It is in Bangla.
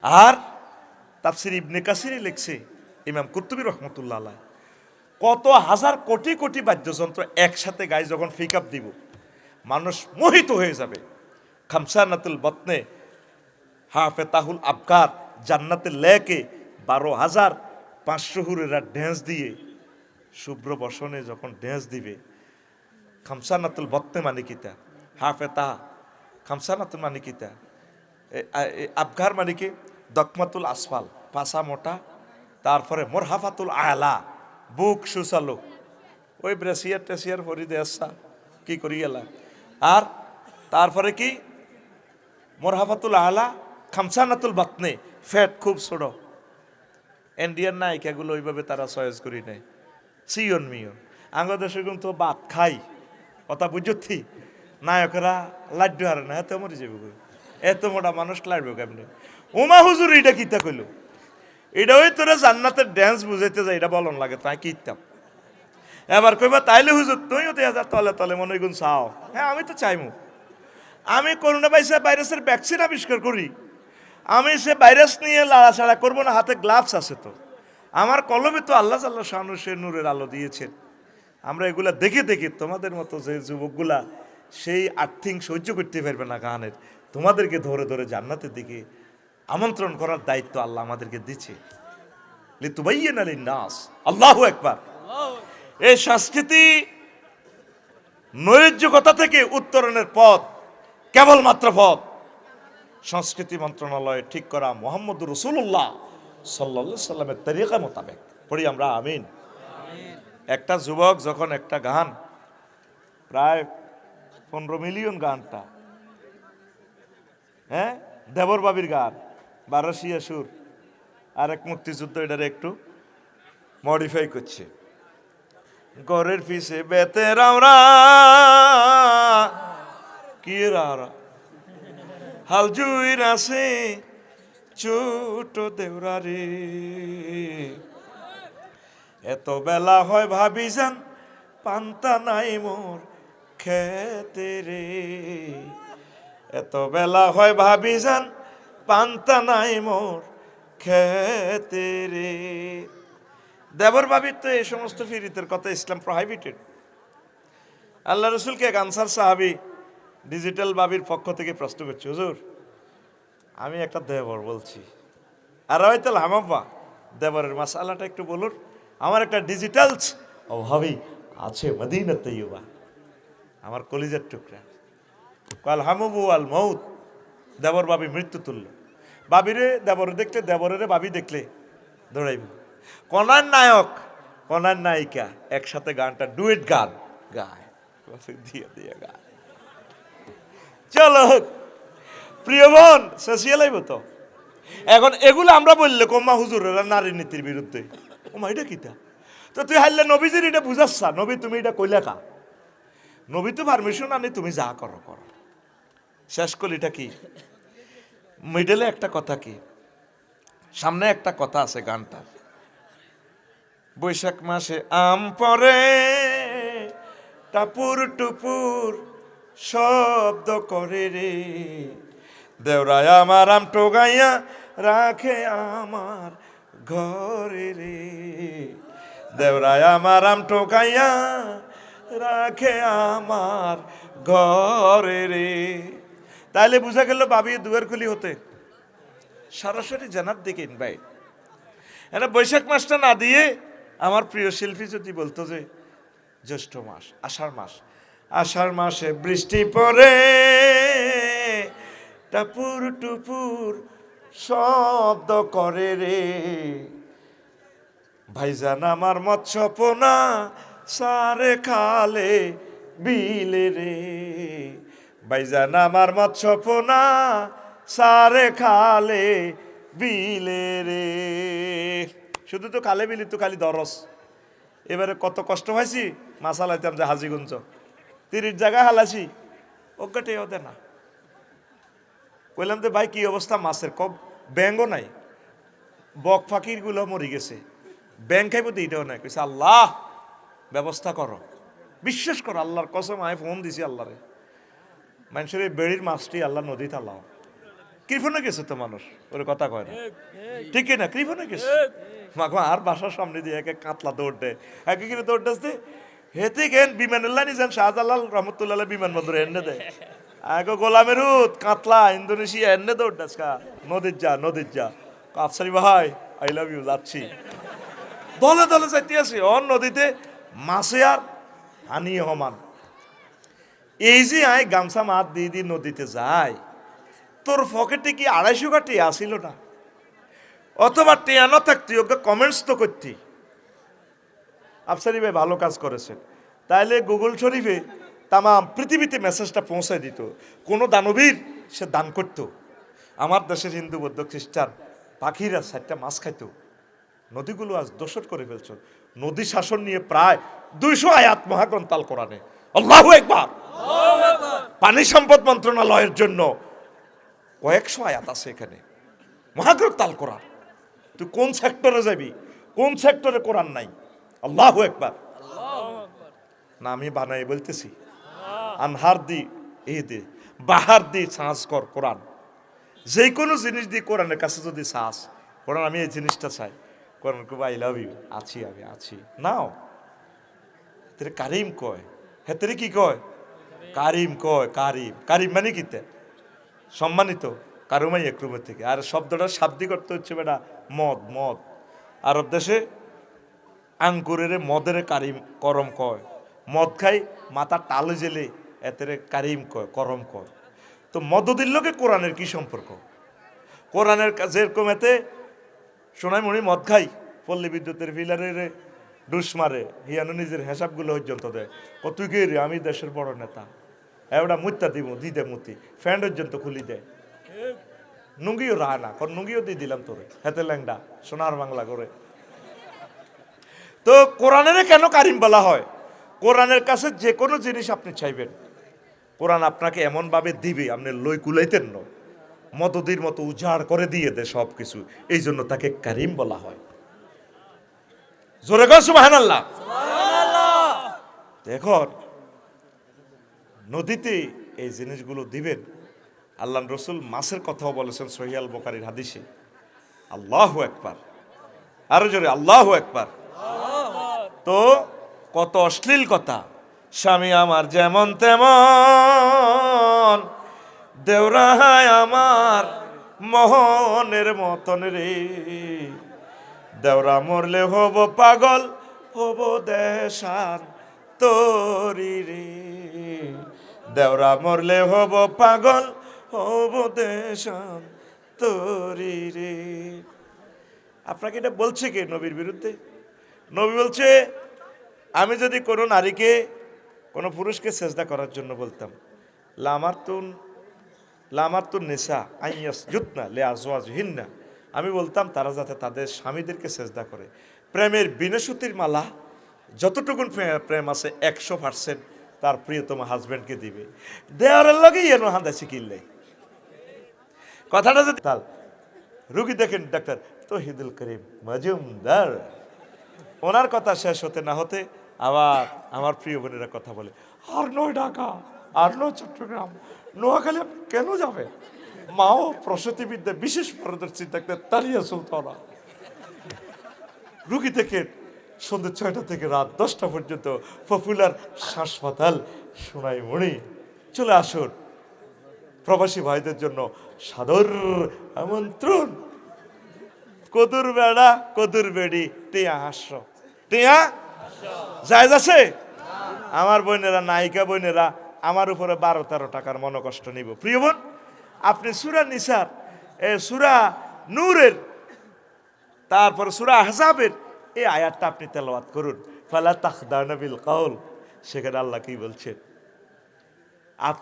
আর তাফসির ইবনে কাসিরে লিখছে ইমাম কুরতুবী রহমতুল্লাহ আলাইহ, কত হাজার কোটি কোটি বাদ্যযন্ত্র একসাথে গায়ে যখন পিকআপ দিব মানুষ মোহিত হয়ে যাবে। খামসানাতুল বতনে হাফেতাহুল আবকার জান্নাতের লেকে 12,500 হুরেরা ড্যান্স দিয়ে শুভ্র বসনে যখন ড্যান্স দিবে। খামসানাতুল বতনে মানে কিতা, হাফেতাহা খামসানাতুল মানে কিতা, আবগার মানে কি দকমাতুল আসফাল পাশা মোটা, তারপরে মোরহাফাতুল আলা বুক সুসালো, ওই ব্রেসিয়ার টেসিয়ার পরি দেশা কি করি এলা। আর তারপরে কি মোরহাফাতুল আলা খামসানাতুল বাতনে ফ্যাট খুব ছোট। ইন্ডিয়ান নায়িকাগুলো ওইভাবে তারা চয়েস করি নেয় সিয়ন মিয়ন। আঙ্গ দেশে কিন্তু ভাত খাই কথা বুঝছি, নায়করা লাড্ডু হারে না, এত মরে যাবে, এত মোটা মানুষ লাড়বে কেমনি। উমা হুজুর এটা কিতা কইল, এটা ওই তোরা জান্নাতের ড্যান্স বুঝাইতে যায়, এটা বলন লাগে তাই কিতাম। এবার কইবা তাইলে হুজুর তুইও 2,000 তলে তলে মনে গুণ চাও। হ্যাঁ আমি তো চাইমু, আমি করোনা ভাইরাসের ভ্যাকসিন আবিষ্কার করি, আমি সে ভাইরাস নিয়ে লাড়াছাড়া করবো না, হাতে গ্লাভস আছে তো, আমার কলমে তো আল্লাহ আল্লাহ শানু সে নূরের আলো দিয়েছেন। আমরা এগুলা দেখে দেখে তোমাদের মতো যে যুবকগুলা সেই আর্থিং সহ্য করতে পারবে না গানের, তোমাদেরকে ধরে ধরে জান্নাতের দিকে আমন্ত্রণ করার দায়িত্ব আল্লাহ আমাদেরকে দিচ্ছে। লিতুবাইয়িনা লিন-নাস, আল্লাহু আকবার। এই সংস্কৃতি নৈরাজ্যকতা থেকে উত্তরণের পথ, কেবলমাত্র পথ সংস্কৃতি মন্ত্রণালয়ে ঠিক করা মুহাম্মদুর রাসূলুল্লাহ সাল্লাল্লাহু আলাইহি সাল্লামের তরিকা মোতাবেক। পড়ি আমরা আমিন। একটা যুবক যখন একটা গান, প্রায় 15 মিলিয়ন গানটা, হ্যাঁ দেবর বাবির গান 12 সুর, আর এক মুক্তিযুদ্ধ এটারে একটু মডিফাই করছে। ঘরের পিছে বেতের আমরা কি রারা হাল জুইর আছে ছোট দেওরা রে, এত বেলা হয় ভাবি যান পান্তা নাই মোর খেতে রে, এত বেলা হয় ভাবি যান পান্তা নাই মোর খেতে রে। দেবর বাবির তো এই সমস্ত ফিরিতের কথা ইসলাম প্রহিবিটেড। আল্লাহ রসুলকে এক আনসার সাহাবী ডিজিটাল বাবির পক্ষ থেকে প্রশ্ন করছে, হুজুর আমি একটা দেবর বলছি, আর হয়তো হামাব্বা দেবরের মাসালাটা একটু বলুন, আমার একটা ডিজিটাল অভাবী আছে মদিনা তৈয়বা, আমার কলিজার টুকরা। কাল হামুবু আল মৌত, দেবর বাবি মৃত্যু তুল্য। বাবিরে দেবর দেখলে, দেবরের বাবি দেখলে দৌড়াইব। কনার নায়ক কনার নায়িকা একসাথে গানটা ডুয়েট গান গায়, দিয়ে দিয়ে গায়। চলো প্রিয় বোন সোশিয়ালাইব তো। এখন এগুলো আমরা বললে কম্মা হুজুরেরা নারী নীতির বিরুদ্ধে, ওমা এটা কিতা, তো তুই হারলে নবীজির এটা বুঝাচ্ছা, নবী তুমি এটা কইলে কা, নবী তো পারমিশন আনি, তুমি যা করো করো। শেষ কলিটা কি, মিডলে একটা কথা কি, সামনে একটা কথা আছে গানটার, বৈশাখ মাসে আম পরে টাপুর টুপুর শব্দ করে রে, দেওরায় আমার আম টোগাইয়া রাখে আমার ঘরে রে, দেওরায় আমার আম টোগাইয়া রাখে আমার ঘরে রে। তাইলে বুঝা গেল বাবি দুয়ার খুলি হতে সরাসরি জানার দিকে ইনভাইট। এটা বৈশাখ মাসটা না দিয়ে আমার প্রিয় শিল্পী যদি বলতো যে জ্যৈষ্ঠ মাস, আষাঢ় মাস, আষাঢ় মাসে বৃষ্টি পড়ে টাপুর টুপুর শব্দ করে রে, ভাইজান আমার মৎস্য পোনা সারে খালে বিলে রে, ভাইজান আমার মৎস্য পোনা সারে খালে বিলে রে। শুধু তো খালে বিলি তো খালি দরস। এবারে কত কষ্ট হয়েছি, মাছ হালাইতাম যে হাজিগঞ্জ 30 জায়গায় হালাইছি, ওকে ওদের না। কইলাম যে ভাই কি অবস্থা মাছের, কব ব্যাঙ্গও নাই, বক ফাঁকির গুলো মরে গেছে, ব্যাং খাইব তো এটাও নাই। কইছে আল্লাহ ব্যবস্থা করো, বিশ্বাস করো আল্লাহর কসম, আমি ফোন দিছি আল্লাহরে, মানুষের এই বেড়ির মাছটি আল্লাহ নদী তালাও, কৃপণে গেছে তো মানুষ, ওর কথা কয় না, ঠিক না? কৃপণে গেছে মাগো, আর বাসার সামনে দিয়ে একে কাতলা দৌড় দেয়, একে কিনে দৌড় দেয় হেতে গেন বিমানের লাইনে যান, শাহজালাল রহমতুল্লাহ বিমানবন্দরে এনে দেয়, আগে গোলামের উত কাতলা ইন্দোনেশিয়া এনে দৌড় দেয়, নদীর যা নদীর যা, আফসারি ভাই আই লাভ ইউ, যাচ্ছি। দলে দলে যাইতে আছে অন নদীতে, মাছে আর হানি হমান। এই যে আয় গামছা মাত দিয়ে দিয়ে নদীতে যায়, তোর পকেটে কি 250 টাকা টিয়া আসিল না? অথবা টিয়া না থাকতি, ওকে কমেন্টস তো করতি আফসারি ভাই ভালো কাজ করেছেন, তাইলে গুগল শরীফে তামাম পৃথিবীতে মেসেজটা পৌঁছায় দিত। কোনো দানবীর সে দান করত। আমার দেশের হিন্দু বৌদ্ধ খ্রিস্টান পাখিরা 4টা মাছ খাইতো, নদীগুলো আজ দোষর করে ফেলছ। নদী শাসন নিয়ে প্রায় 200 আয়াত মহাগ্রন্থ আল কোরআনে। আল্লাহু আকবার। পানি সম্পদ মন্ত্রণালয়ের জন্য কয়েকশো আয়াত আছে এখানে, মহাগ্রন্থ আল কোরআন। তুই কোন সেক্টরে যাবি, কোন সেক্টরে কোরআন নাই? আল্লাহু আকবার। না আমি বানাই বলতেছি, আনহার দি এই দে বাহার দি সাহস কর কোরআন। যে কোনো জিনিস দিয়ে কোরআনের কাছে যদি সাহস, কোরআন আমি এই জিনিসটা চাই, কোরআন কব আই লাভ ইউ, আছি আমি আছি নাও। হেতেরে কারিম কয়, হেতেরে কি কয়? কারিম কয়। কারিম, কারিম মানে কিতে সম্মানিত, কারুমাই একরুমের থেকে। আর শব্দটা শাব্দিক অর্থ হচ্ছে বেটা মদ। মদ আরব দেশে আঙ্কুরের মদের কারিম করম কয়। মদ খাই মাথা টালে জেলে এতেরে কারিম কয়, করম কয়। তো মদদির লোকে কোরআনের কি সম্পর্ক? কোরআনের যেরকম এতে সোনাইমণি মদ খাই, পল্লী বিদ্যুতের ফিলারের ডুস মারে, হিয়ানো নিজের হিসাবগুলো পর্যন্ত দেয়। তুই কে রে? আমি দেশের বড় নেতা, এবার মুত্তা দিব দিদে মুতি, ফ্যান্ড পর্যন্ত খুলি দেয়। নুঙ্গিও রায় না, নুঙ্গিও দিয়ে দিলাম তোরে, হেতে ল্যাংডা সোনার বাংলা করে। তো কোরআনের কেন কারিম বলা হয়? কোরআনের কাছে যে কোনো জিনিস আপনি চাইবেন, কোরআন আপনাকে এমন ভাবে দিবে আপনি লই কুলাইতেন না, মদদির মতো উজাড় করে দিয়ে দেয় সব কিছু। এই জন্য তাকে কারিম বলা হয়। জোরে গো সুবহানাল্লাহ। দেখুন নদীতে এই জিনিসগুলো দিবেন। আল্লাহ রসুল মাছের কথাও বলেছেন সহিহ আল বুখারীর হাদিসে। আল্লাহু আকবার, আরো জোরে আল্লাহু আকবার। তো কত অশ্লীল কথা, স্বামী আমার যেমন তেমন, দেওরাহাই আমার মোহনের মতন রে, দেওরা মরলে হব পাগল, হব দেশান তোরি রে, দেওরা মরলে হব পাগল, হব দেশান তোরি রে। আপনাকে এটা বলছে কে? নবীর বিরুদ্ধে। নবী বলছে, আমি যদি কোনো নারীকে, কোনো পুরুষকে সেজদা করার জন্য বলতাম, লামারতুন নিসা আইয়াসজুদনা লিআজওয়াজিহিন্না, আমি বলতাম তারা যাতে তাদের স্বামীদেরকে সেজদা করে। প্রেমের বিনশুতির মালা যতটুকুন প্রেম আছে 100% তার প্রিয়তম হাজবেন্ডকে দিবে। দেওয়ারের লগে এনো হান্দা শিখিলে কথাটা যদি তাল রুগী দেখেন ডাক্তার তৌহিদুল করিম মজুমদার, ওনার কথা শেষ হতে না হতে আবার আমার প্রিয় বোনেরা কথা বলে, আর নয় ঢাকা, আর নয় চট্টগ্রাম, নোয়াখালী কেন যাবে? মাও প্রসূতিবিদ্যা বিশেষ পারদর্শী ডাক্তার তারিয়া সুলতানা। রুগী দেখেন সন্ধ্যে 6টা থেকে রাত 10টা পর্যন্ত পপুলার হাসপাতাল সোনাইমুড়ি। চলে আসুন, প্রবাসী ভাইদের জন্য সাদর আমন্ত্রণ। কদুর বেড়া কদুর বেড়ি টিয়া হাস্য, টিয়া জায়েজ আছে? আমার বোনেরা, নায়িকা বোনেরা আমার উপরে 12-13 টাকার মনোকষ্ট নিব। প্রিয় বোন, আপনি সূরা নিসার, সূরা নূরের, তারপরে সূরা আহজাবের এই আয়াতটা আপনি তেলাওয়াত করুন, ফালা তাখদানা বিল কাউল। সেখানে আল্লাহ কি বলছেন? আপনি